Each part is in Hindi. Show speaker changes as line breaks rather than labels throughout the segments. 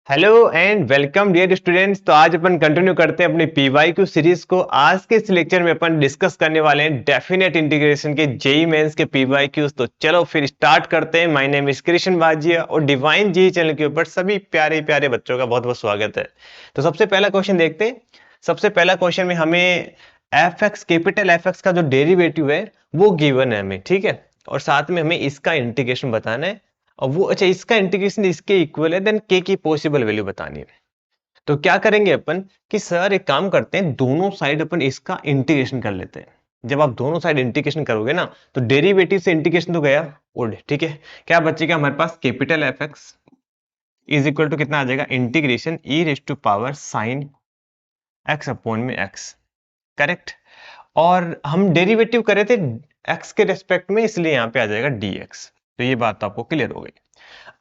Hello and welcome dear students. तो आज अपन कंटिन्यू करते हैं अपनी पीवाईक्यू सीरीज को। आज के इस लेक्चर में अपन डिस्कस करने वाले हैं डेफिनेट इंटीग्रेशन के जेई मेंस के पीवाईक्यूज। तो चलो फिर स्टार्ट करते हैं। माय नेम इज कृष्ण बाजिया और डिवाइन जी चैनल के ऊपर सभी प्यारे प्यारे बच्चों का बहुत बहुत स्वागत है। तो सबसे पहला क्वेश्चन देखते हैं। सबसे पहला क्वेश्चन में हमें F x capital f x का जो डेरिवेटिव है वो गिवन है हमें, ठीक है। और साथ में हमें इसका इंटीग्रेशन बताना है और वो अच्छा इसका इंटीग्रेशन इसके इक्वल है, देन के की पॉसिबल वैल्यू बतानी है। तो क्या करेंगे अपन कि सर एक काम करते हैं, दोनों साइड अपन इसका इंटीग्रेशन कर लेते हैं। जब आप दोनों साइड इंटीग्रेशन करोगे ना तो डेरिवेटिव से इंटीग्रेशन तो गया ओल्ड, ठीक है। क्या बचेगा हमारे पास, capital f x is equal to कितना आ जाएगा, integration e raise to power sine x upon में एक्स, करेक्ट। और हम डेरिवेटिव करे थे एक्स के रेस्पेक्ट में, इसलिए यहां पे आ जाएगा dx। तो ये बात तो आपको क्लियर हो गई।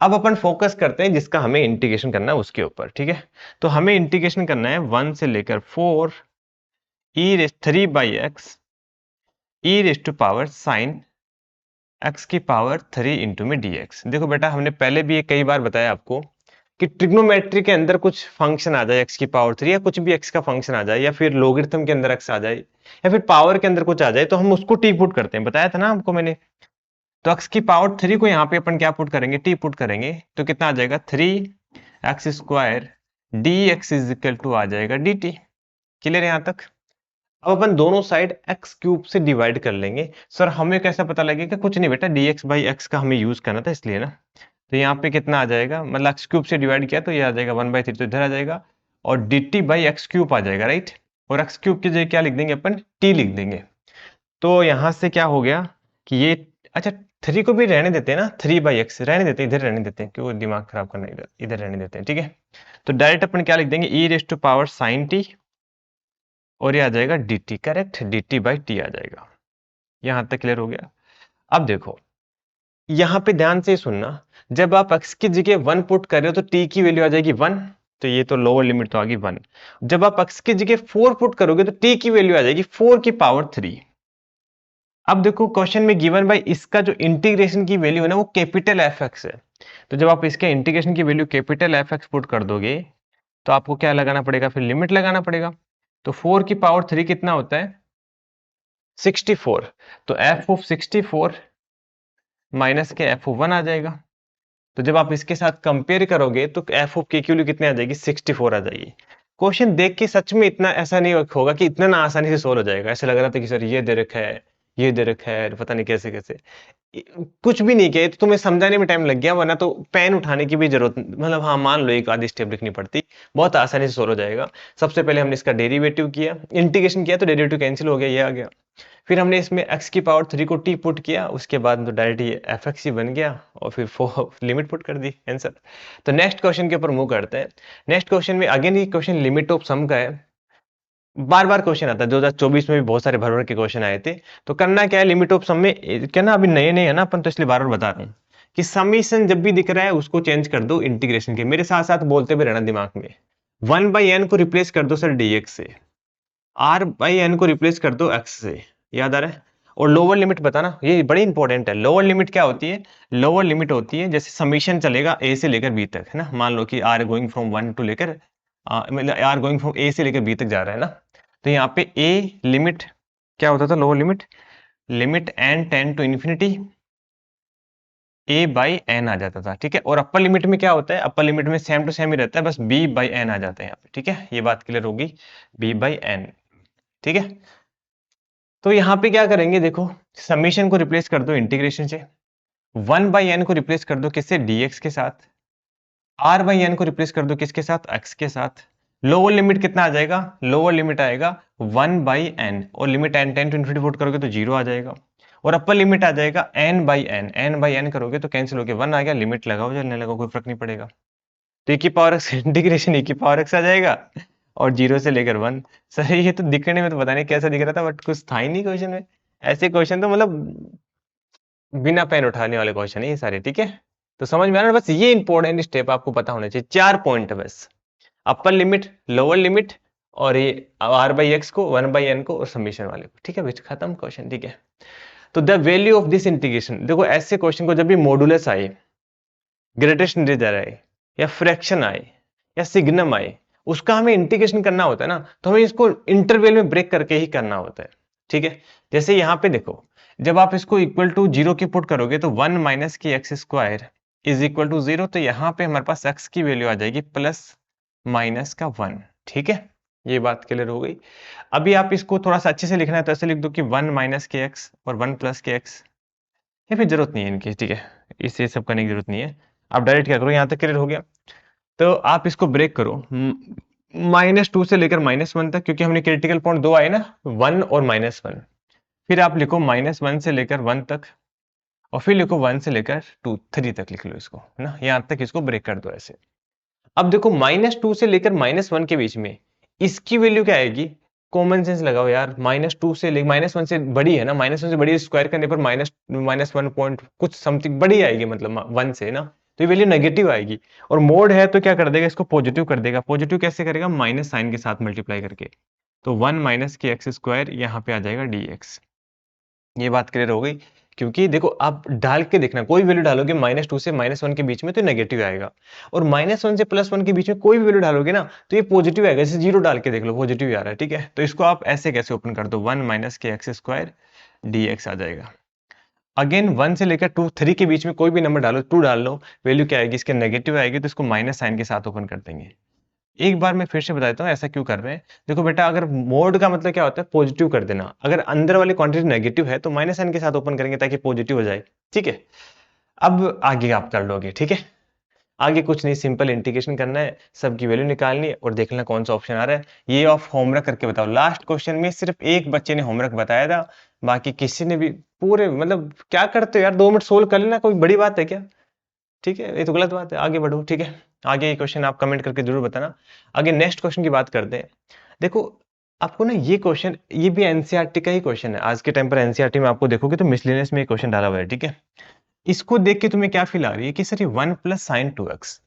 अब अपन फोकस करते हैं जिसका हमें इंटीग्रेशन करना है उसके ऊपर, ठीक है। तो हमें इंटीग्रेशन करना है 1 से लेकर 4 e raise 3 by x e raise to power sine x की पावर 3 इंटू में dx। देखो बेटा, हमने पहले भी ये कई बार बताया आपको कि ट्रिग्नोमेट्री के अंदर कुछ फंक्शन आ जाए x की पावर 3 या कुछ भी x का फंक्शन आ जाए या फिर लोगरिथम के अंदर x आ जाए या फिर पावर के अंदर कुछ आ जाए तो हम उसको टी पुट करते हैं, बताया था ना आपको मैंने। तो x की पावर 3 को यहाँ पे अपन क्या पुट करेंगे, टी पुट करेंगे। तो कितना आ जाएगा 3x square dx is equal to आ जाएगा dt। क्लियर है यहाँ तक। अब अपन दोनों साइड x क्यूब से डिवाइड कर लेंगे। सर हमें कैसा पता लगेगा, कुछ नहीं बेटा, dx बाई एक्स का हमें यूज करना था इसलिए ना। तो यहाँ पे कितना आ जाएगा, मतलब एक्स क्यूब से डिवाइड किया तो ये आ जाएगा 1/3, तो इधर आ जाएगा और d t by x cube आ जाएगा, राइट। और एक्स क्यूब की जगह क्या लिख देंगे अपन, टी लिख देंगे। तो यहाँ से क्या हो गया कि ये, अच्छा 3 को भी रहने देते हैं ना, 3/x रहने देते हैं, इधर रहने देते हैं, क्यों दिमाग खराब करना, इधर इधर रहने देते हैं, ठीक है। तो डायरेक्ट अपन क्या लिख देंगे, e raise to power sine t और ये आ जाएगा d t, correct, d t by t आ जाएगा। यहाँ तक क्लियर हो गया। अब देखो यहाँ पे ध्यान से सुनना, जब आप x की जगह 1 पुट कर रहे हो तो t की वैल्यू आ जाएगी 1। तो ये तो लोअर लिमिट तो आ गई 1। जब आप x की जगह 4 पुट करोगे तो t की वैल्यू आ जाएगी 4 की पावर 3। अब देखो क्वेश्चन में गिवन बाय इसका जो इंटीग्रेशन की वैल्यू है ना वो कैपिटल एफ एक्स है। तो जब आप इसके इंटीग्रेशन की value capital f x put कर दोगे तो आपको क्या लगाना पड़ेगा, फिर लिमिट लगाना पड़ेगा। तो 4 की पावर 3 कितना होता है, 64। तो एफ ऑफ 64 माइनस के एफ ऑफ 1 आ जाएगा। तो जब आप इसके साथ कंपेयर करोगे तो एफ ऑफ के की वैल्यू कितनी आ जाएगी, 64 आ जाएगी। क्वेश्चन देख के सच में इतना ऐसा नहीं होगा कि इतना ना आसानी से सोल्व हो जाएगा। ऐसा लग रहा था कि सर ये दे रखा है, ये दे रखा है, पता नहीं कैसे कैसे। कुछ भी नहीं किया तो तुम्हें समझाने में टाइम लग गया, वरना तो पेन उठाने की भी जरूरत, मतलब हाँ मान लो एक आधी स्टेप लिखनी पड़ती, बहुत आसानी से सोल्व हो जाएगा। सबसे पहले हमने इसका डेरिवेटिव किया, इंटीग्रेशन किया तो डेरिवेटिव कैंसिल हो गया, ये आ गया। फिर हमने इसमें x की पावर 3 को t पुट किया, उसके बाद तो डायरेक्ट ये एफ एक्स ही बन गया और फिर लिमिट पुट कर दी, आंसर। तो नेक्स्ट क्वेश्चन के ऊपर मूव करते हैं। नेक्स्ट क्वेश्चन में अगेन ये क्वेश्चन लिमिट ऑफ सम का है। बार बार क्वेश्चन आता है, 2024 में भी बहुत सारे भर भर के क्वेश्चन आए थे। तो करना क्या है, लिमिट ऑफ सम में क्या ना, अभी नए नए है ना अपन, तो इसलिए बार बार बता रहे हैं कि समीशन जब भी दिख रहा है उसको चेंज कर दो इंटीग्रेशन के, मेरे साथ साथ बोलते हुए रहना दिमाग में। 1/n को रिप्लेस कर दो सर dx से, r/n को रिप्लेस कर दो x से, याद आ रहा है। और लोअर लिमिट बताना, ये बड़ी इंपॉर्टेंट है। लोअर लिमिट क्या होती है, लोअर लिमिट होती है जैसे समीशन चलेगा a से लेकर b तक, है ना। मान लो कि r गोइंग फ्रॉम 1 टू लेकर मतलब r गोइंग फ्रॉम a से लेकर b तक जा रहा है ना। तो यहाँ पे a लिमिट क्या होता था, lower limit, limit n tend to infinity a by n आ जाता था, ठीक है। और अपर लिमिट में क्या होता है, अपर लिमिट में सेम टू सेम ही रहता है, बस b बाई n आ जाता है यहाँ पे, ठीक है। ये बात क्लियर होगी, b बाई n, ठीक है। तो यहाँ पे क्या करेंगे, देखो समीशन को रिप्लेस कर दो इंटीग्रेशन से, 1/n को रिप्लेस कर दो किससे, dx के साथ, r/n को रिप्लेस कर दो किसके साथ, x के साथ। लोअर लिमिट कितना आ जाएगा, लोअर लिमिट आएगा 1/n और limit n tend to infinity put करोगे तो 0 आ जाएगा। और अपर लिमिट आ जाएगा n/n, n/n करोगे तो कैंसिल हो गया, 1 आ गया, लिमिट लगाओ चलने लगाओ कोई फर्क नहीं पड़ेगा। तो e की पावर x इंटीग्रेशन e की पावर x आ जाएगा और 0 से लेकर 1। सर ये तो दिखने में तो पता नहीं कैसा दिख रहा था, बट कुछ था ही नहीं क्वेश्चन में। ऐसे क्वेश्चन तो मतलब बिना पेन उठाने वाले क्वेश्चन है ये सारे, ठीक है। तो समझ में आ रहा है, बस ये इंपॉर्टेंट स्टेप आपको पता होना चाहिए, 4 पॉइंट है बस, अपर लिमिट, लोअर लिमिट और ये r/x को, 1/n को और समीशन वाले को, ठीक है। बस खत्म क्वेश्चन, ठीक है। तो the value of this integration, देखो ऐसे क्वेश्चन को जब भी मॉडुलस आए, ग्रेटेस्ट इंटीजर आए या फ्रैक्शन आए या सिग्नम आए, उसका हमें इंटीग्रेशन करना होता है ना, तो हमें इसको इंटरवल में ब्रेक करके ही करना होता है। ठीक है, जैसे यहाँ पे देखो, जब आप इसको इक्वल टू 0 की पुट करोगे तो 1 माइनस की x square is equal to 0, तो यहाँ पे हमारे पास x की वैल्यू आ जाएगी प्लस माइनस का 1। ठीक है, ये बात क्लियर हो गई। अभी आप इसको थोड़ा सा अच्छे से लिखना है तो ऐसे लिख दो कि 1 माइनस के एक्स और 1 प्लस के एक्स, या फिर जरूरत नहीं है इनकी। ठीक है, इसे सब करने की जरूरत नहीं है, आप डायरेक्ट क्या करो, यहाँ तक क्लियर हो गया। तो आप इसको ब्रेक करो -2 से लेकर -1 तक, क्योंकि हमने क्रिटिकल पॉइंट दो आए ना, 1 और -1। फिर आप लिखो -1 से लेकर 1 तक, और फिर लिखो 1 से लेकर 3 तक लिख लो इसको, है ना, यहाँ तक इसको ब्रेक कर दो ऐसे। अब देखो -2 से लेकर -1 के बीच में इसकी वैल्यू क्या आएगी, कॉमन सेंस लगाओ यार, -2 से लेकर -1 से बड़ी है ना, -1 से बड़ी, स्क्वायर करने पर -1 पॉइंट कुछ समथिंग बड़ी आएगी, मतलब 1 से ना, तो ये वैल्यू नेगेटिव आएगी। और मोड है तो क्या कर देगा, इसको पॉजिटिव कर देगा। पॉजिटिव कैसे करेगा, माइनस साइन के साथ मल्टीप्लाई करके, तो 1 माइनस की एक्स स्क्वायर यहाँ पे आ जाएगा dx। ये बात क्लियर हो गई, क्योंकि देखो आप डाल के देखना, कोई वैल्यू डालोगे -2 से -1 के बीच में तो नेगेटिव आएगा, और -1 से +1 के बीच में कोई भी वैल्यू डालोगे ना तो ये पॉजिटिव आएगा। जैसे 0 डाल के देख लो, पॉजिटिव आ रहा है। ठीक है, तो इसको आप ऐसे कैसे ओपन कर दो, 1 माइनस के एक्स स्क्वायर dx आ जाएगा। अगेन 1 से लेकर 3 के बीच में कोई भी नंबर डालो, 2 डाल लो, वैल्यू क्या आएगी, इसके नेगेटिव आएगी, तो इसको माइनस साइन के साथ ओपन कर देंगे। एक बार मैं फिर से बता देता हूँ ऐसा क्यों कर रहे हैं। देखो बेटा, अगर मोड का मतलब क्या होता है, पॉजिटिव कर देना। अगर अंदर वाली क्वांटिटी नेगेटिव है तो माइनस साइन के साथ ओपन करेंगे ताकि पॉजिटिव हो जाए। ठीक है, अब आगे आप कर लोगे। ठीक है, आगे कुछ नहीं, सिंपल इंटीग्रेशन करना है, सबकी वैल्यू निकालनी है और देखना कौन सा ऑप्शन आ रहा है। ये ऑफ होमवर्क करके बताओ। लास्ट क्वेश्चन में सिर्फ एक बच्चे ने होमवर्क बताया था, बाकी किसी ने भी पूरे, मतलब क्या करते हो यार, 2 मिनट सोल्व कर लेना, कोई बड़ी बात है क्या। ठीक है, ये तो गलत बात है, आगे बढ़ो। ठीक है, आगे ये क्वेश्चन आप कमेंट करके जरूर बताना। आगे नेक्स्ट क्वेश्चन की बात करते हैं। देखो, आपको ना ये क्वेश्चन, ये भी एनसीईआरटी का ही क्वेश्चन है। आज के टाइम पर एनसीईआरटी में आपको देखोगे तो मिसलेनियस में क्वेश्चन डाला हुआ है। ठीक है, इसको देख के तुम्हें क्या फील आ रही है कि सर ये 1 प्लस साइन 2x,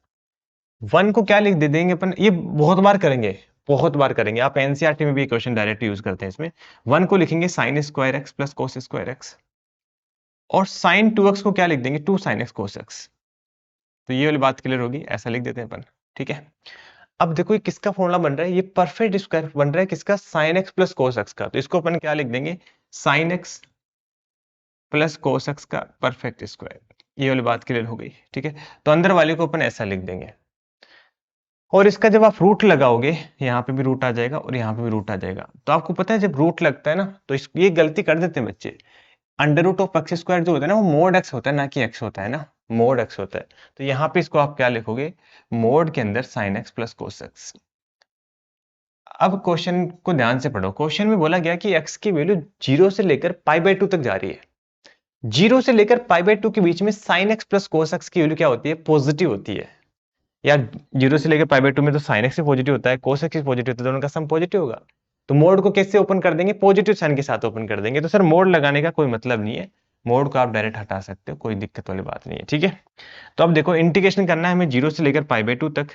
1 को क्या लिख दे देंगे अपन, ये बहुत बार करेंगे, बहुत बार करेंगे। आप एनसीईआरटी में भी क्वेश्चन डायरेक्ट यूज करते हैं। इसमें 1 को लिखेंगे sine square x plus cos square x, और साइन 2x को क्या लिख देंगे, 2 साइन एक्स कोस एक्स। तो ये वाली बात क्लियर होगी, ऐसा लिख देते हैं अपन। ठीक है, अब देखो ये किसका फॉर्मूला बन रहा है, ये परफेक्ट स्क्वायर बन रहा है, किसका, sign x plus cos x का। तो इसको अपन क्या लिख देंगे, sign x plus cos x का परफेक्ट स्क्वायर। ये वाली बात क्लियर हो गई। ठीक है, तो अंदर वाले को अपन ऐसा लिख देंगे, और इसका जब आप रूट लगाओगे, यहाँ पे भी रूट आ जाएगा और यहाँ पे भी रूट आ जाएगा। तो आपको पता है जब रूट लगता है ना, तो ये गलती कर देते हैं बच्चे, under root of x square जो होता है ना, वो मोड एक्स होता है, ना कि एक्स होता है ना, मोड एक्स होता है। तो यहाँ पे इसको आप क्या लिखोगे, मोड के अंदर sign x plus cos x. अब क्वेश्चन को ध्यान से पढ़ो। क्वेश्चन में बोला गया कि x की वैल्यू 0 से लेकर π/2 तक जा रही है। 0 से लेकर π/2 के बीच में sin x plus cos x की वैल्यू क्या होती है, पॉजिटिव होती है। या 0 से लेकर π/2 में तो sin x भी पॉजिटिव होता है, cos x भी पॉजिटिव होता है, दोनों का सम पॉजिटिव होगा। तो मोड को कैसे ओपन कर देंगे, पॉजिटिव साइन के साथ ओपन कर देंगे। तो सर मोड लगाने का कोई मतलब नहीं है, मोड को आप डायरेक्ट हटा सकते हो, कोई दिक्कत वाली बात नहीं है। ठीक है, तो अब देखो इंटीग्रेशन करना है हमें 0 से लेकर π/2 तक।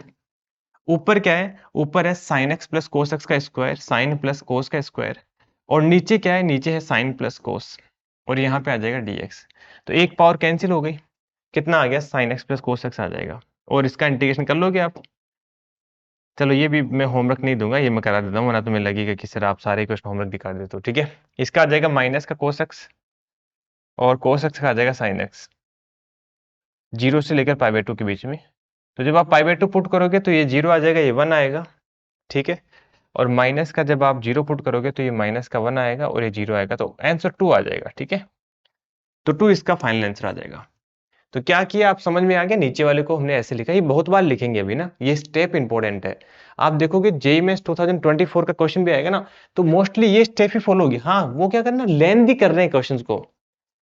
ऊपर क्या है, ऊपर है sign x plus cos x का स्क्वायर, साइन प्लस कोस का स्क्वायर, और नीचे क्या है, नीचे है साइन प्लस कोस, और यहाँ पे आ जाएगा dx। तो एक पावर कैंसिल हो गई, कितना आ गया, sine x plus cos x आ जाएगा, और इसका इंटीग्रेशन कर लोगे आप। चलो ये भी मैं होमवर्क नहीं दूंगा, ये मैं करा देता हूँ, वरना तुम्हें लगेगा कि सर आप सारे क्वेश्चन होमवर्क दिखा देते हो। ठीक है, इसका आ जाएगा माइनस का कोस एक्स, और कोस एक्स का आ जाएगा साइन एक्स, 0 से लेकर π/2 के बीच में। तो जब आप π/2 पुट करोगे तो ये 0 आ जाएगा, ये 1 आएगा। ठीक है, और माइनस का जब आप 0 पुट करोगे तो ये माइनस का 1 आएगा और ये 0 आएगा, तो आंसर 2 आ जाएगा। ठीक है, तो 2 इसका फाइनल आंसर आ जाएगा। तो क्या किया, आप समझ में आ गया, नीचे वाले को हमने ऐसे लिखा। ये बहुत बार लिखेंगे अभी ना, ये स्टेप इंपॉर्टेंट है। आप देखोगे जेईई मेंस 2024 का क्वेश्चन भी आएगा ना, तो मोस्टली ये स्टेप ही फॉलो होगी। हाँ, वो क्या करना, लेंथी कर रहे हैं क्वेश्चंस को।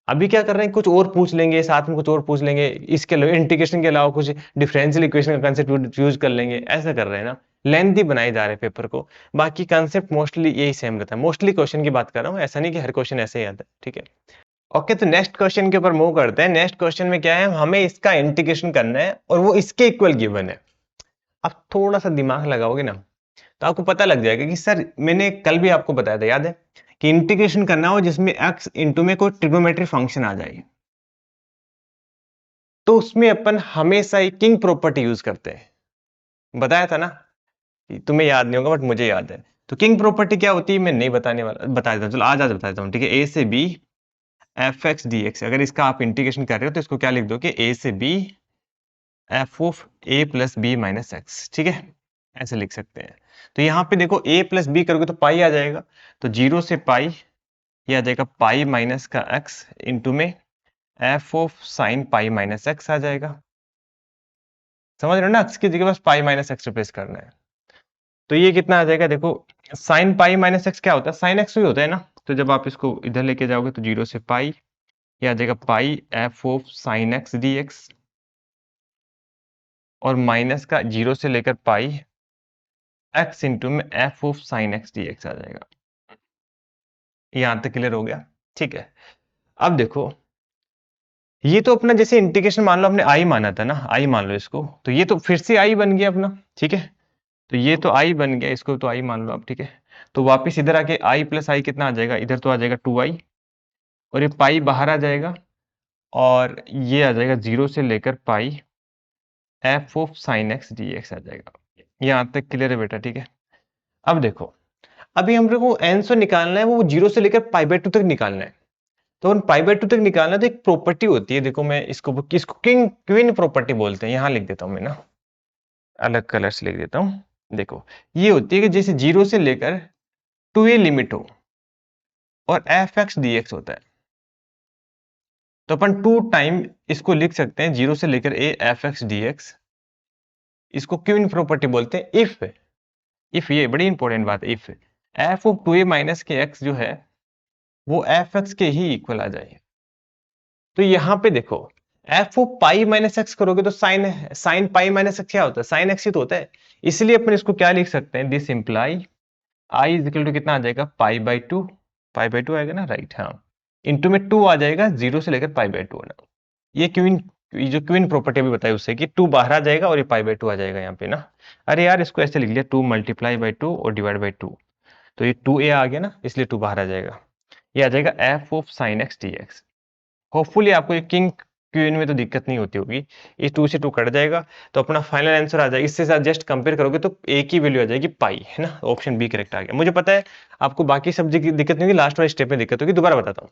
अभी क्या कर रहे हैं, कुछ और पूछ लेंगे, साथ में कुछ और पूछ लेंगे, इसके अलावा इंटीग्रेशन के अलावा कुछ डिफरेंशियल इक्वेशन का कंसेप्ट यूज कर लेंगे, ऐसा कर रहे हैं ना, लेंथी बनाए जा रहे हैं पेपर को। बाकी कंसेप्ट मोस्टली यही सेम रहता है। मोस्टली क्वेश्चन की बात कर रहा हूँ, ऐसा नहीं कि हर क्वेश्चन ऐसे ही आता है। ठीक है, ओके, तो नेक्स्ट क्वेश्चन के ऊपर मूव करते हैं। नेक्स्ट क्वेश्चन में क्या है, हमें इसका इंटीग्रेशन करना है और वो इसके इक्वल गिवन है। अब थोड़ा सा दिमाग लगाओगे ना तो आपको पता लग जाएगा कि सर मैंने कल भी आपको बताया था, याद है, कि इंटीग्रेशन करना हो जिसमें x इंटू में कोई ट्रिग्नोमेट्री फंक्शन आ जाए, तो उसमें अपन हमेशा एक किंग प्रॉपर्टी यूज करते हैं। बताया था ना, तुम्हें याद नहीं होगा बट मुझे याद है। तो किंग प्रॉपर्टी क्या होती है मैं नहीं बताने वाला, बता देता हूँ, चलो आज बता देता हूँ, ठीक है। ए से b f x d x, अगर इसका आप इंटीग्रेशन कर रहे हो तो इसको क्या लिख दो कि ए से b f of a plus b minus x, ठीक है, ऐसे लिख सकते हैं। तो यहाँ पे देखो ए प्लस बी करोगे तो पाई आ जाएगा, तो 0 से पाई, ये आ जाएगा पाई माइनस का एक्स इंटू में f of sine pi minus x आ जाएगा। समझ रहे हो ना, एक्स की जगह बस पाई माइनस एक्स रिप्लेस करना है। तो ये कितना आ जाएगा, देखो साइन पाई माइनस एक्स क्या होता है, साइन एक्स ही होता है ना। तो जब आप इसको इधर लेके जाओगे तो 0 से पाई, ये आ जाएगा pi f of sine x d x, और माइनस का 0 से लेकर पाई एक्स इंटू में f of sine x d x आ जाएगा। यहां तक क्लियर हो गया, ठीक है। अब देखो ये तो अपना जैसे इंटीग्रेशन मान लो आपने आई माना था ना, आई मान लो इसको, तो ये तो फिर से आई बन गया अपना, ठीक है। तो ये तो आई बन गया, इसको तो आई मान लो आप, ठीक है। तो वापस इधर आके आई प्लस आई कितना आ जाएगा, इधर तो आ जाएगा 2i, और ये पाई बाहर आ जाएगा, और ये आ जाएगा 0 से लेकर pi f of sine x d x आ जाएगा। यहां तक क्लियर है बेटा, ठीक है। अब देखो अभी हम लोग को आंसर निकालना है, वो 0 से लेकर पाई बाय 2 तक निकालना है। तो पाई बाय 2 तक निकालना है तो एक प्रॉपर्टी होती है, देखो मैं इसको किंग क्वीन प्रॉपर्टी बोलते हैं, यहां लिख देता हूं मैं ना, अलग कलर से लिख देता हूं। देखो ये होती है कि जैसे 0 से लेकर 2a लिमिट हो और एफ एक्स डी एक्स होता है, तो अपन 2 टाइम इसको लिख सकते हैं 0 से लेकर a f x d x, इसको क्वीन प्रॉपर्टी बोलते हैं। इफ ये बड़ी इंपॉर्टेंट बात है, if F of 2a minus के एक्स जो है वो एफ एक्स के ही इक्वल आ जाए। तो यहां पे देखो f of pi minus x करोगे तो sine sine pi minus x क्या होता है, साइन एक्स ही तो होता है। इसलिए अपन इसको क्या लिख सकते हैं, this imply I is equal to कितना आ जाएगा, pi by two, pi by two आएगा ना, राइट, हाँ, इंटू में 2 आ जाएगा 0 से लेकर पाई बाई टू ना। ये जो क्वीन प्रॉपर्टी अभी बताई उससे कि 2 बाहर आ जाएगा और ये पाई बाई टू आ जाएगा यहाँ पे ना। अरे यार इसको ऐसे लिख लिया 2 मल्टीप्लाई बाई 2 और डिवाइड बाई 2, तो ये 2a आ गया ना, इसलिए 2 बाहर आ जाएगा। ये आ जाएगा f of sine x d x. Hopefully आपको ये किंग क्वीन में तो दिक्कत नहीं होती होगी, ये 2 से 2 कट जाएगा, तो अपना फाइनल आंसर आ जाएगा। इससे साथ जस्ट कंपेयर करोगे तो ए की वैल्यू आ जाएगी पाई, है ना, ऑप्शन बी करेक्ट आ गया। मुझे पता है आपको बाकी सब्जेक्ट की दिक्कत नहीं होगी, लास्ट वाले स्टेप में दिक्कत होगी, दोबारा बताता हूँ।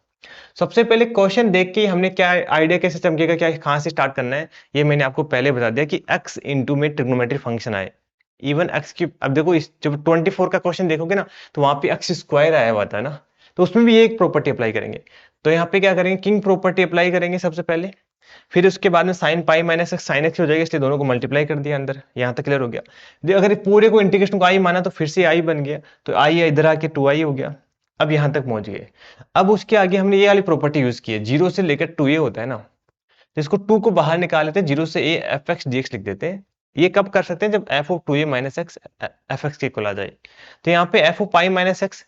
सबसे पहले क्वेश्चन देख के हमने क्या आइडिया कैसे चमकेगा, क्या कहां से स्टार्ट करना है, ये मैंने आपको पहले बता दिया कि x इंटू में ट्रिग्नोमेट्री फंक्शन आए, इवन x की, अब देखो इस जब 24 का क्वेश्चन देखोगे ना तो वहां पे x स्क्वायर आया हुआ था ना, तो उसमें भी एक प्रॉपर्टी अप्लाई करेंगे। तो यहाँ पे क्या करेंगे, किंग प्रॉपर्टी अप्लाई करेंगे सबसे पहले, फिर उसके बाद में sign pi minus x sine x हो जाएगा, इसलिए दोनों को मल्टीप्लाई कर दिया अंदर। यहाँ तक क्लियर हो गया। अगर पूरे को इंटीग्रेशन को आई माना तो फिर से आई बन गया, तो आई इधर आके 2i हो गया। अब यहां तक पहुंच गए। अब उसके आगे हमने ये वाली प्रॉपर्टी यूज की है, 0 से लेकर 2a होता है ना, तो इसको 2 को बाहर निकाल लेते हैं, 0 से a f x d x लिख देते हैं। ये कब कर सकते हैं, जब f of 2a minus x f x के इक्वल आ जाए। तो यहाँ पे f of pi minus x,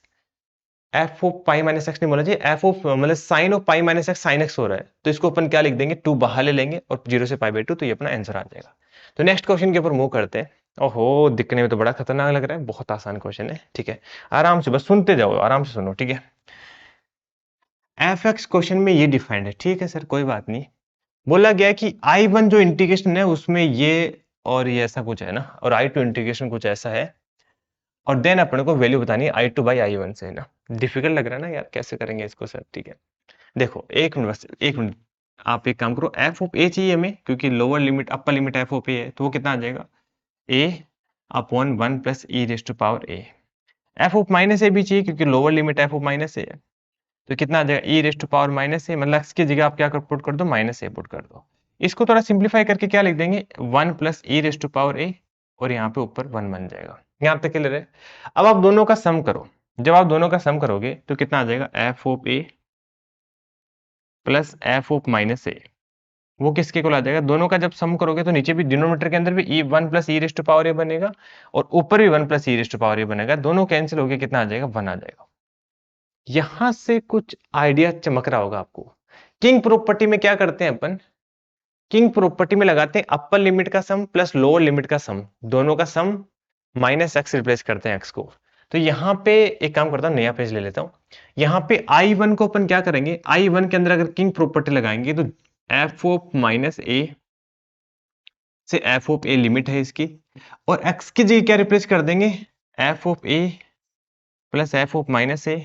f of pi minus x नहीं बोलना चाहिए, एफ ऑफ मतलब sine of pi minus x sine x हो रहा है, तो इसको अपन क्या लिख देंगे, 2 बाहर ले लेंगे और 0 से पाई बाई 2, तो ये अपना आंसर आ जाएगा। तो नेक्स्ट क्वेश्चन के ऊपर मूव करते हैं। ओहो दिखने में तो बड़ा खतरनाक लग रहा है, बहुत आसान क्वेश्चन है, ठीक है, आराम से बस सुनते जाओ, आराम से सुनो, ठीक है। एफ एक्स क्वेश्चन में ये डिफाइंड है, ठीक है सर कोई बात नहीं। बोला गया कि I1 जो इंटीग्रेशन है उसमें ये और ये ऐसा कुछ है ना, और I2 इंटीग्रेशन कुछ ऐसा है, और देन अपने को वैल्यू बतानी है I2 बाई I1 से, है ना। डिफिकल्ट लग रहा है ना यार, कैसे करेंगे इसको सर, ठीक है। देखो एक मिनट बस, एक मिनट, आप एक काम करो, एफ ऑफ ए चाहिए हमें, क्योंकि lower limit upper limit f of a है, तो वो कितना आ जाएगा, a upon 1 plus e raise to power a. F of minus a भी चाहिए, क्योंकि lower limit f of minus a है, तो कितना आ जाएगा, e raise to power minus a, मतलब इसकी जगह आप क्या पुट कर दो, माइनस ए पुट कर दो। इसको थोड़ा सिंप्लीफाई करके क्या लिख देंगे, 1 plus e raise to power a, और यहाँ पे ऊपर 1 बन जाएगा। यहाँ तक क्लियर है। अब आप दोनों का सम करो, जब आप दोनों का सम करोगे तो कितना आ जाएगा, f of a plus f of minus a, वो किसके को आ जाएगा, दोनों का जब सम करोगे तो नीचे भी डिनोमिनेटर के अंदर भी e 1 plus e raise to power a बनेगा, और ऊपर भी 1 plus e raise to power a बनेगा, दोनों कैंसिल हो गया, कितना आ जाएगा, 1 आ जाएगा। यहां से कुछ आइडिया चमक रहा होगा आपको। किंग प्रॉपर्टी में क्या करते हैं अपन, किंग प्रॉपर्टी में लगाते हैं अपर लिमिट का सम प्लस लोअर लिमिट का सम, दोनों का सम माइनस एक्स रिप्लेस करते हैं एक्स को। तो यहाँ पे एक काम करता हूँ, नया पेज ले लेता हूँ। यहाँ पे I1 को अपन क्या करेंगे, I1 के अंदर अगर किंग प्रॉपर्टी लगाएंगे तो एफ ऑफ माइनस ए से एफ ऑफ ए लिमिट है इसकी, और x की जगह क्या रिप्लेस कर देंगे, f of a plus f of minus a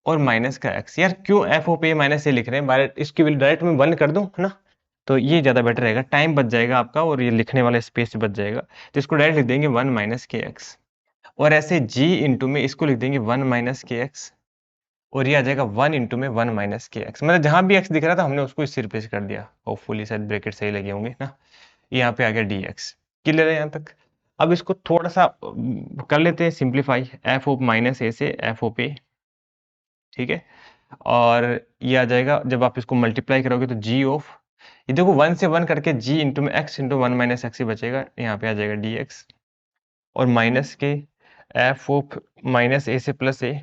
और माइनस का x। यार क्यों f of a minus a लिख रहे हैं, इसकी वैल्यू डायरेक्ट में 1 कर दूं, है ना, तो ये ज्यादा बेटर रहेगा, टाइम बच जाएगा आपका और ये लिखने वाला स्पेस बच जाएगा। तो इसको डायरेक्ट लिख देंगे 1 माइनस के एक्स, और ऐसे g इंटू में इसको लिख देंगे 1 माइनस के एक्स, और ये आ जाएगा 1 इंटू में 1 माइनस के एक्स। मतलब जहां भी x दिख रहा था हमने उसको इससे रिप्लेस कर दिया। होपफुली शायद ब्रैकेट सही लगे होंगे ना। यहाँ पे आ गया dx। क्लियर है यहाँ तक। अब इसको थोड़ा सा कर लेते हैं सिंप्लीफाई, एफ ऑफ माइनस ए से एफ ऑफ ए, ठीक है, और ये आ जाएगा जब आप इसको मल्टीप्लाई करोगे तो g ऑफ, ये देखो 1 से 1 करके g इंटू में x इंटू 1 माइनस एक्स ही बचेगा, यहाँ पे आ जाएगा dx, और माइनस के एफ ऑफ माइनस ए से प्लस ए,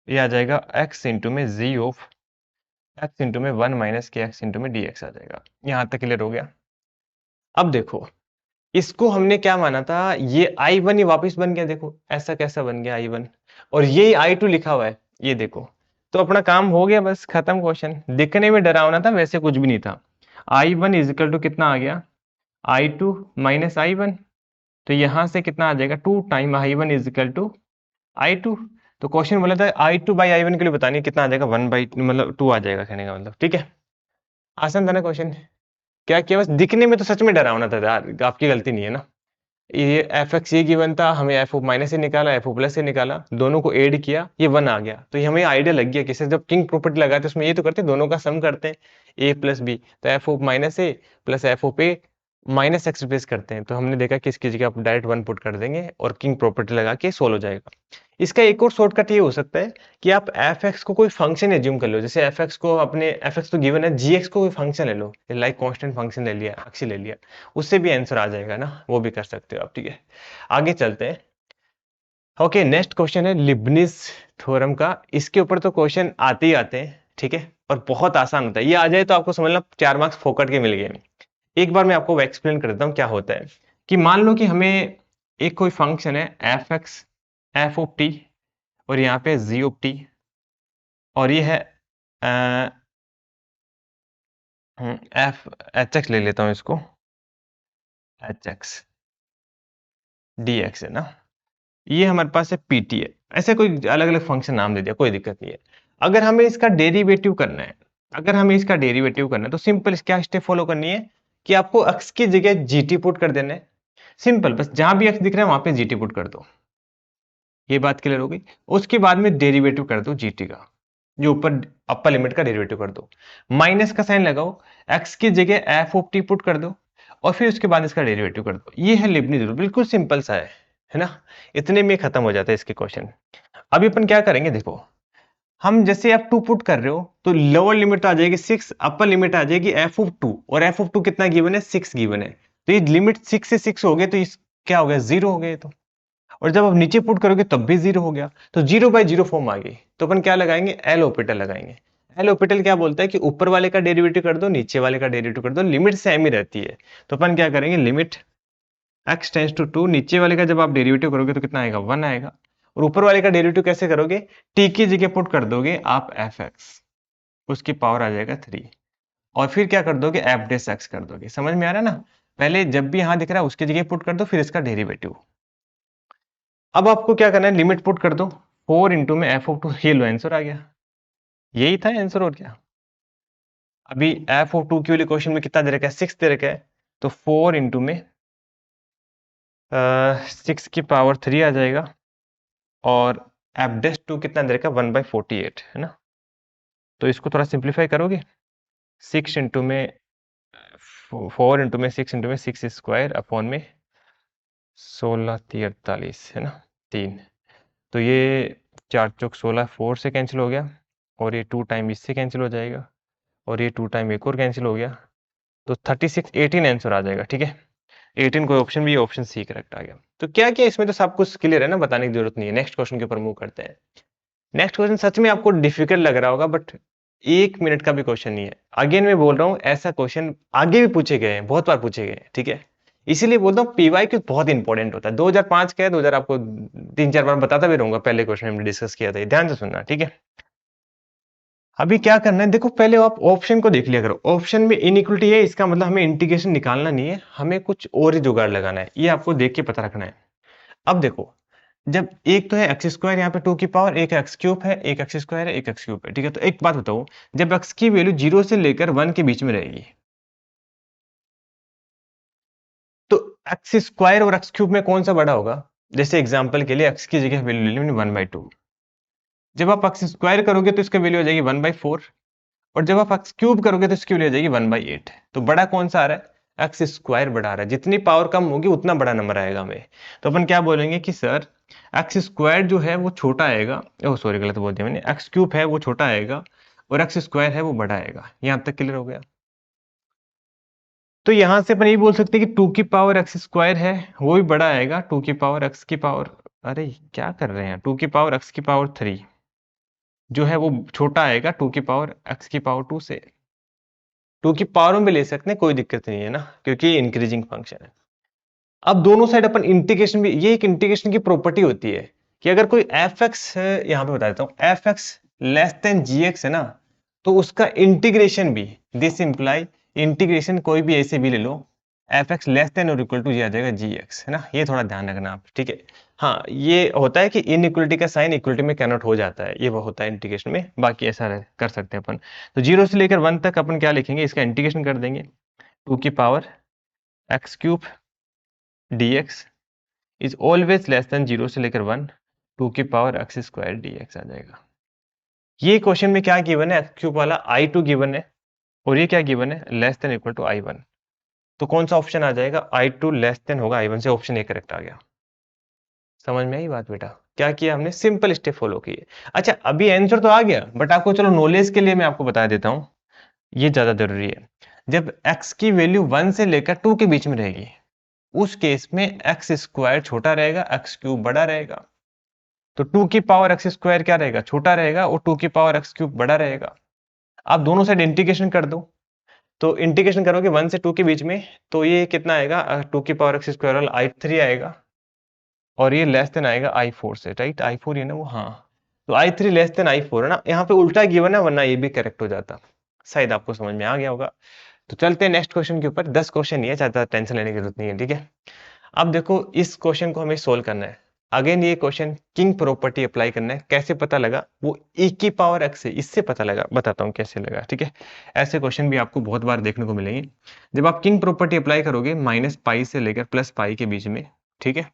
ये आ जाएगा x इंटू में z ऑफ x इंटू में 1 माइनस के x इंटू में dx आ जाएगा। यहाँ तक क्लियर हो गया। अब देखो इसको हमने क्या माना था, ये I1 ही वापस बन गया, देखो ऐसा कैसा बन गया I1, और ये I2 लिखा हुआ है, ये देखो, तो अपना काम हो गया, बस खत्म क्वेश्चन। दिखने में डरावना था, वैसे कुछ भी नहीं था। I1 इज इक्वल टू कितना आ गया, I2 माइनस I1, तो यहां से कितना आ जाएगा 2 time I1 is equal to I2। तो क्वेश्चन बोला था I2 बाई I1 के लिए बतानी कितना आ जाएगा, 1 बाई मतलब 2 आ जाएगा, कहने का मतलब, ठीक है। आसान था ना क्वेश्चन, क्या किया, बस दिखने में तो सच में डरावना था यार, आपकी गलती नहीं है ना। ये एफ एक्स ये गिवन था, हमें एफ ओ माइनस से निकाला, एफ ओ प्लस से निकाला, दोनों को ऐड किया, ये 1 आ गया, तो ये हमें आइडिया लग गया किसे, जब किंग प्रॉपर्टी लगाते हैं उसमें ये तो करते हैं, दोनों का सम करते हैं, ए प्लस बी, तो एफ ओ माइनस ए प्लस एफ ओ पे माइनस एक्स रिप्लेस करते हैं, तो हमने देखा कि इसकी जगह आप डायरेक्ट 1 पुट कर देंगे और किंग प्रॉपर्टी लगा के सोल्व हो जाएगा। इसका एक और शॉर्टकट ये हो सकता है कि आप एफ एक्स को कोई फंक्शन एज्यूम कर लो, जैसे एफ एक्स को अपने, एफ एक्स तो गिवन है, जी एक्स को कोई फंक्शन ले लो, लाइक कांस्टेंट फंक्शन ले लिया, अक्सी ले लिया, उससे भी आंसर आ जाएगा ना, वो भी कर सकते हो आप, ठीक है। आगे चलते हैं। ओके, नेक्स्ट क्वेश्चन है लिबनिज थ्योरम का। इसके ऊपर तो क्वेश्चन आते ही आते हैं, ठीक है, और बहुत आसान होता है, ये आ जाए तो आपको समझना 4 मार्क्स फोकट के मिल गए। एक बार मैं आपको एक्सप्लेन कर देता हूँ क्या होता है, कि मान लो कि हमें एक कोई फंक्शन है F x f of T, और यहाँ पे जी ऑफ टी, और ये है एफ एच एक्स, ले लेता हूँ इसको, एच एक्स डी एक्स है ना, ये हमारे पास है पीटी है, ऐसे कोई अलग अलग फंक्शन नाम दे दिया, कोई दिक्कत नहीं है। अगर हमें इसका डेरिवेटिव करना है, अगर हमें इसका डेरिवेटिव करना है तो सिंपल क्या स्टेप फॉलो करनी है, कि आपको एक्स की जगह जीटी पुट कर देना है, सिंपल, बस जहां भी एक्स दिख रहा है वहां पे जीटी पुट कर दो, ये बात क्लियर होगी। उसके बाद में डेरिवेटिव कर दो जीटी का, जो ऊपर अपर लिमिट का डेरिवेटिव कर दो, माइनस का साइन लगाओ, एक्स की जगह एफ ऑफ टी पुट कर दो, और फिर उसके बाद इसका डेरिवेटिव कर दो। ये है लिबनिज रूल, बिल्कुल सिंपल सा है ना, इतने में खत्म हो जाता है इसके क्वेश्चन। अभी अपन क्या करेंगे, देखो हम जैसे आप 2 पुट कर रहे हो तो लोअर लिमिट आ जाएगी 6, अपर लिमिट आ जाएगी एफ ऑफ 2, और एफ ऑफ 2 कितना गिवन है, 6 गिवन है, तो ये लिमिट 6 से 6 हो गए, तो इस क्या हो गया, 0 हो गए, तो और जब आप नीचे पुट करोगे तब भी 0 हो गया, तो 0/0 फॉर्म आ गई, तो अपन क्या लगाएंगे, एल ऑपिटल लगाएंगे। एल ऑपिटल क्या बोलता है कि ऊपर वाले का डेरिवेटिव कर दो, नीचे वाले का डेरिवेटिव कर दो, लिमिट सेम ही रहती है, तो अपन क्या करेंगे, लिमिट x टेंड्स टू 2, नीचे वाले का जब आप डेरिवेटिव करोगे तो कितना आएगा, 1 आएगा, और ऊपर वाले का डेरिवेटिव कैसे करोगे, t की जगह पुट कर दोगे आप fx, उसकी पावर आ जाएगा 3, और फिर क्या कर दोगे, f डैश x कर दोगे। समझ में आ रहा है ना, पहले जब भी यहां दिख रहा है उसकी जगह पुट कर दो, फिर इसका डेरिवेटिव। अब आपको क्या करना है, लिमिट पुट कर दो, 4 इंटू में एफ ऑफ 2, ये लो आंसर आ गया, यही था आंसर, और क्या। अभी एफ ऑफ 2 के लिए क्वेश्चन में कितना दे रखा है, 6 दे रखा है, तो 4 इंटू में 6 की पावर 3 आ जाएगा, और एफ डैश 2 कितना दे रखा है, 1/48 है ना, तो इसको थोड़ा सिंप्लीफाई करोगे, 6 इंटू में 4 इंटू में 6 इंटू में 6 स्क्वायर अपॉन में 16×3=48 है ना, 3, तो ये 4 चौक 16, 4 से कैंसिल हो गया, और ये 2 टाइम इससे कैंसिल हो जाएगा, और ये 2 टाइम एक और कैंसिल हो गया, तो 36 18 आंसर आ जाएगा, ठीक है। 18 कोई ऑप्शन भी, ऑप्शन सी करेक्ट आ गया। तो क्या किया इसमें, तो सब कुछ क्लियर है ना, बताने की जरूरत नहीं है। नेक्स्ट क्वेश्चन के ऊपर मूव करते हैं। नेक्स्ट क्वेश्चन सच में आपको डिफिकल्ट लग रहा होगा, बट 1 मिनट का भी क्वेश्चन नहीं है। अगेन मैं बोल रहा हूँ, ऐसा क्वेश्चन आगे भी पूछे गए हैं, बहुत बार पूछे गए हैं, ठीक है। इसीलिए बोलता हूँ पीवाईक्यू बहुत इंपॉर्टेंट होता है। 2005 का है, 2000 आपको 3-4 बार बताता भी रहूंगा, पहले क्वेश्चन हमने डिस्कस किया था, ध्यान से सुनना, ठीक है। अभी क्या करना है, देखो पहले आप ऑप्शन को देख लिया करो। ऑप्शन में इनइक्वलिटी है, इसका मतलब हमें इंटीग्रेशन निकालना नहीं है, हमें कुछ और ही जुगाड़ लगाना है, ये आपको देख के पता रखना है। अब देखो, जब एक तो है एक्स स्क्वायर यहाँ पे 2 की पावर, एक एक्स क्यूब है, एक एक्स स्क्वायर है, एक एक्स क्यूब है, ठीक है। तो एक बात बताओ, जब एक्स की वैल्यू 0 से लेकर 1 के बीच में रहेगी, तो एक्स स्क्वायर और एक्स क्यूब में कौन सा बड़ा होगा? जैसे एग्जांपल के लिए एक्स की जगह वैल्यू ले ली मैंने 1/2, जब आप एक्स स्क्वायर करोगे तो इसका वैल्यू हो जाएगी 1/4, और जब आप एक्स क्यूब करोगे तो इसकी वैल्यू हो जाएगी 1/8। तो बड़ा कौन सा आ रहा है? एक्स स्क्वायर बड़ा आ रहा है। जितनी पावर कम होगी उतना बड़ा नंबर आएगा हमें। तो अपन क्या बोलेंगे कि सर एक्स स्क्वायर जो है वो छोटा आएगा, ओ सॉरी गलत बोल दिया मैंने, एक्स क्यूब है वो छोटा आएगा और एक्स स्क्वायर है वो बड़ा आएगा। यहां तक क्लियर हो गया? तो यहां से अपन ये बोल सकते हैं कि 2 की पावर एक्स स्क्वायर है वो भी बड़ा आएगा, 2 की पावर एक्स की पावर, अरे क्या कर रहे हैं, 2 की पावर एक्स की पावर 3 जो है वो छोटा आएगा 2 की पावर एक्स की पावर 2 से। 2 की पावर में भी ले सकते हैं, कोई दिक्कत नहीं है ना, क्योंकि ये इंक्रीजिंग फंक्शन है। अब दोनों साइड अपन इंटीग्रेशन भी, ये एक इंटीग्रेशन की प्रॉपर्टी होती है कि अगर कोई एफ एक्स, यहां पे बता देता हूं, एफ एक्स लेस देन जी एक्स है ना, तो उसका इंटीग्रेशन भी, दिस इंप्लाई इंटीग्रेशन कोई भी ऐसे भी ले लो, एफ एक्स लेस देन और इक्वल टू ये आ जाएगा जी एक्स, है ना। ये थोड़ा ध्यान रखना आप, ठीक है। हाँ, ये होता है कि इनइक्वलिटी का साइन इक्वलिटी में कैनोट हो जाता है, ये वो होता है इंटीग्रेशन में, बाकी ऐसा कर सकते हैं अपन। तो 0 से लेकर 1 तक अपन क्या लिखेंगे, इसका इंटीग्रेशन कर देंगे, 2 की power x cube dx is always less than 0 से लेकर 1, 2 की पावर एक्स स्क्वायर dx आ जाएगा। ये क्वेश्चन में क्या गिवन है, एक्स क्यूब वाला i2 गिवन है, और ये क्या गिवन है, less than equal to i1। तो कौन सा ऑप्शन आ जाएगा, i2 लेस देन होगा i1 से, ऑप्शन ए करेक्ट आ गया। समझ में आई बात बेटा? क्या किया हमने, सिंपल स्टेप फॉलो किए। अच्छा अभी आंसर तो आ गया, बट आपको चलो नॉलेज के लिए मैं आपको बता देता हूं, ये ज्यादा जरूरी है। जब x की वैल्यू 1 से लेकर 2 के बीच में रहेगी, उस केस में एक्स स्क्वायर छोटा रहेगा, एक्स क्यूब बड़ा रहेगा। तो 2 की पावर एक्स स्क्वायर क्या रहेगा, छोटा रहेगा, और 2 की पावर एक्स क्यूब बड़ा रहेगा। आप दोनों साइड इंटीग्रेशन कर दो, तो इंटीग्रेशन करोगे 1 से 2 के बीच में, तो ये कितना आएगा, 2 की पावर एक्स स्क्वायर वाला i3 आएगा, और ये लेस देन आएगा i4 से, राइट, i4 ये ना वो, हाँ। तो i3 लेस देन i4 है ना, यहाँ पे उल्टा गिवन है, वरना ये भी करेक्ट हो जाता। शायद आपको समझ में आ गया होगा। तो चलते हैं नेक्स्ट क्वेश्चन के ऊपर। 10 क्वेश्चन ही है, ज्यादा टेंशन लेने की जरूरत नहीं है, ठीक है। अब देखो इस क्वेश्चन को हमें सोल्व करना है। अगेन ये क्वेश्चन किंग प्रॉपर्टी अप्लाई करना है। कैसे पता लगा, वो e की पावर x है, इससे पता लगा, बताता हूँ कैसे लगा, ठीक है। ऐसे क्वेश्चन भी आपको बहुत बार देखने को मिलेंगे। जब आप किंग प्रॉपर्टी अप्लाई करोगे माइनस पाई से लेकर प्लस पाई के बीच में, ठीक है,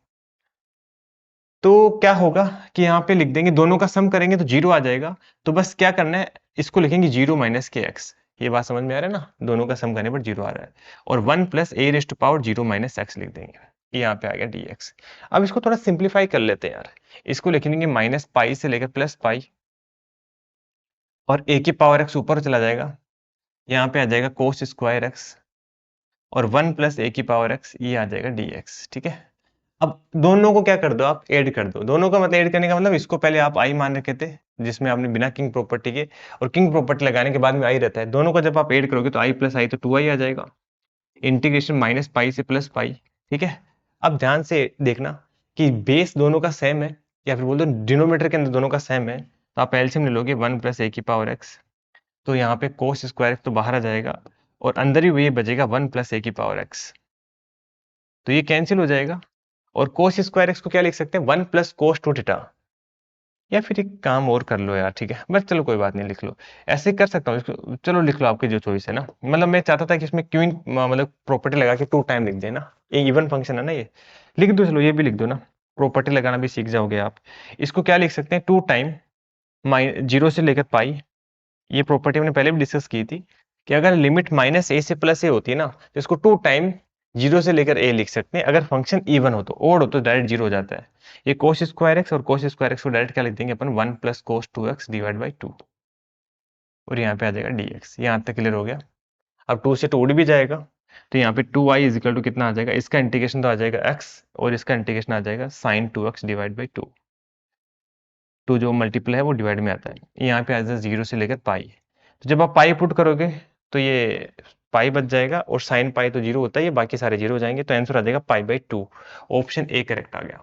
तो क्या होगा कि यहाँ पे लिख देंगे, दोनों का सम करेंगे तो जीरो आ जाएगा। तो बस क्या करना है, इसको लिखेंगे 0 माइनस के एक्स। ये बात समझ में आ रहा है ना, दोनों का सम करने पर जीरो आ रहा है। और 1 प्लस ए रेस्ट पावर 0 माइनस एक्स लिख देंगे, ये यहाँ पे आ गया dx। अब इसको थोड़ा सिंप्लीफाई कर लेते हैं यार। इसको लिख देंगे माइनस पाई से लेकर प्लस पाई, और ए की पावर एक्स ऊपर चला जाएगा, यहाँ पे आ जाएगा कोस स्क्वायर एक्स, और 1 प्लस ए की पावर एक्स, ये आ जाएगा dx, ठीक है। अब दोनों को क्या कर दो, आप ऐड कर दो। दोनों का मतलब ऐड करने का मतलब, इसको पहले आप आई मान रखे थे, जिसमें आपने बिना किंग प्रॉपर्टी के, और किंग प्रॉपर्टी लगाने के बाद में आई रहता है। दोनों का जब आप ऐड करोगे तो आई प्लस आई तो 2i आ जाएगा, इंटीग्रेशन माइनस पाई से प्लस पाई, ठीक है। अब ध्यान से देखना कि बेस दोनों का सेम है, या फिर बोल दो डिनोमीटर के अंदर दोनों का सेम है, तो आप एलसीएम ले लोगे 1 प्लस ए की पावर एक्स, तो यहाँ पे कोस स्क्वायर तो बाहर आ जाएगा, और अंदर ही वही बचेगा 1 प्लस ए की पावर एक्स, तो ये कैंसिल हो जाएगा। और कोस स्क्वायर एक्स को क्या लिख सकते हैं, 1 प्लस कोस 2 थीटा। या फिर एक काम और कर लो यार, ठीक है, बस चलो कोई बात नहीं, लिख लो, ऐसे कर सकता हूँ इसको, चलो लिख लो, आपकी जो चॉइस है ना। मतलब मैं चाहता था कि इसमें क्यों मतलब प्रॉपर्टी लगा के 2 टाइम लिख देना, ये इवन फंक्शन है ना, ये लिख दो, चलो ये भी लिख दो ना, प्रॉपर्टी लगाना भी सीख जाओगे आप। इसको क्या लिख सकते हैं, 2 टाइम 0 से लेकर पाई, ये प्रॉपर्टी हमने पहले भी डिस्कस की थी, कि अगर लिमिट माइनस ए से प्लस ए होती है ना, तो इसको 2 टाइम 0 से लेकर ए लिख सकते हैं। अगर फंक्शन इवन हो, तो ओड हो तो डायरेक्ट 0 हो जाता है। ये कोस स्क्वायर एक्स, और कोस स्क्वायर एक्स को डायरेक्ट क्या लिख देंगे अपन, 1 plus cos 2x divide by 2, और यहाँ पे आ जाएगा dx। यहाँ तक क्लियर हो गया। अब 2 से 2 उड़ भी जाएगा, तो यहाँ पे 2i इज इक्वल टू कितना आ जाएगा, इसका इंटीग्रेशन तो आ जाएगा x, और इसका इंटीग्रेशन आ जाएगा साइन 2x डिवाइड बाई 2। 2 जो मल्टीपल है वो डिवाइड में आता है, यहाँ पे आ जाएगा 0 से लेकर पाई। तो जब आप पाई पुट करोगे तो ये पाई बच जाएगा, और साइन पाई तो 0 होता है, ये बाकी सारे 0 हो जाएंगे, तो आंसर आ जाएगा pi by 2। Option a correct आ गया।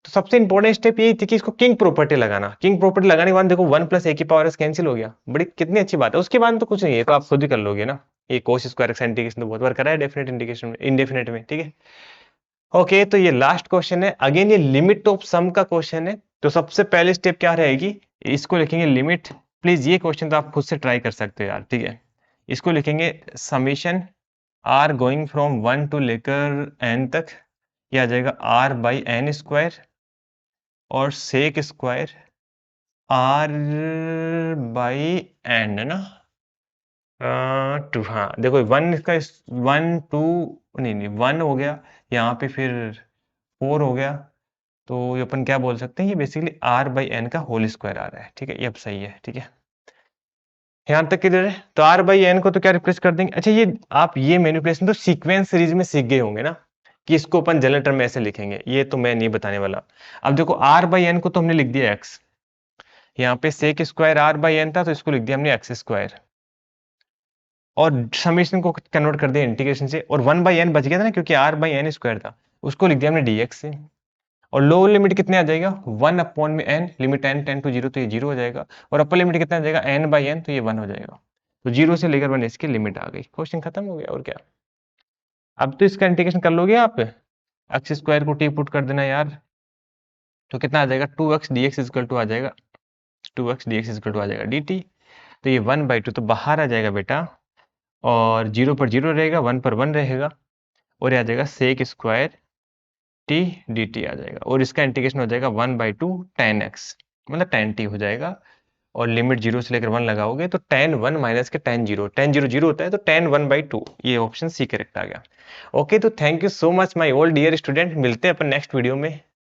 तो सबसे इंपॉर्टेंट स्टेप यही थी कि इसको किंग प्रॉपर्टी लगाना। किंग प्रॉपर्टी लगाने के बाद देखो 1 प्लस ए की पावर एस कैंसिल हो गया, बड़ी कितनी अच्छी बात है। उसके बाद तो कुछ नहीं है, तो आप खुद ही कर लोगे ना। ये कोस स्क्वायर एक्स इंटीग्रेशन तो बहुत बार करा है डेफिनेट इंटीग्रेशन में, इंडेफिनेट में, ठीक है। ओके, तो ये लास्ट क्वेश्चन है, अगेन ये लिमिट ऑफ सम का क्वेश्चन है। तो सबसे पहले स्टेप क्या रहेगी, इसको लिखेंगे लिमिट। प्लीज ये क्वेश्चन तो आप खुद से ट्राई कर सकते हो यार, ठीक है। इसको लिखेंगे summation r going from 1 to लेकर एन तक, ये आ जाएगा आर बाई एन स्क्वायर और sec square r by n, है ना। टू, हाँ देखो 1 इसका 1 2, नहीं नहीं 1 हो गया यहाँ पे, फिर 4 हो गया। तो ये अपन क्या बोल सकते हैं, ये बेसिकली आर बाई एन का होल स्क्वायर आ रहा है, ठीक है। ये अब सही है, ठीक है। यहाँ तक किधर है, तो आर बाई एन को तो क्या रिप्लेस कर देंगे। अच्छा, ये आप ये मैनिपुलेशन तो सीक्वेंस सीरीज में सीख गए होंगे ना, कि इसको अपन जनरल टर्म में ऐसे लिखेंगे, ये तो मैं नहीं बताने वाला। अब देखो आर बाई एन को तो हमने लिख दिया एक्स, यहाँ पे sec square r by n था तो इसको लिख दिया हमने एक्स स्क्वायर, और समेशन को कन्वर्ट कर दिया इंटीग्रेशन से, और 1 बाई एन बच गया था ना, क्योंकि आर बाई एन स्क्वायर था, उसको लिख दिया हमने डीएक्स से। और लोअर लिमिट कितने आ जाएगा, 1 अपॉन में n, limit n tend to zero, तो ये जीरो हो जाएगा। और अपर लिमिट कितना आ जाएगा, एन बाई एन, तो ये 1 हो जाएगा। तो जीरो से लेकर 1 इसकी लिमिट आ गई, क्वेश्चन खत्म हो गया, और क्या। अब तो इसका इंटीग्रेशन कर लोगे आप, एक्स स्क्वायर को टी पुट कर देना यार, तो कितना आ जाएगा, 2x dx इक्वल टू आ जाएगा, 2x dx इक्वल टू आ जाएगा dt। तो ये 1/2 तो बाहर आ जाएगा बेटा, और जीरो पर जीरो रहेगा, 1 पर 1 रहेगा, और ये आ जाएगा sec square t d t आ जाएगा। और इसका इंटीग्रेशन हो जाएगा 1/2 tan x, मतलब tan t हो जाएगा। और लिमिट जीरो से लेकर 1 लगाओगे तो tan 1 माइनस के tan 0, tan 0 जीरो होता है, तो tan 1/2, ये ऑप्शन सी करेक्ट आ गया। ओके, तो thank you so much my all dear student, मिलते हैं अपन नेक्स्ट वीडियो में।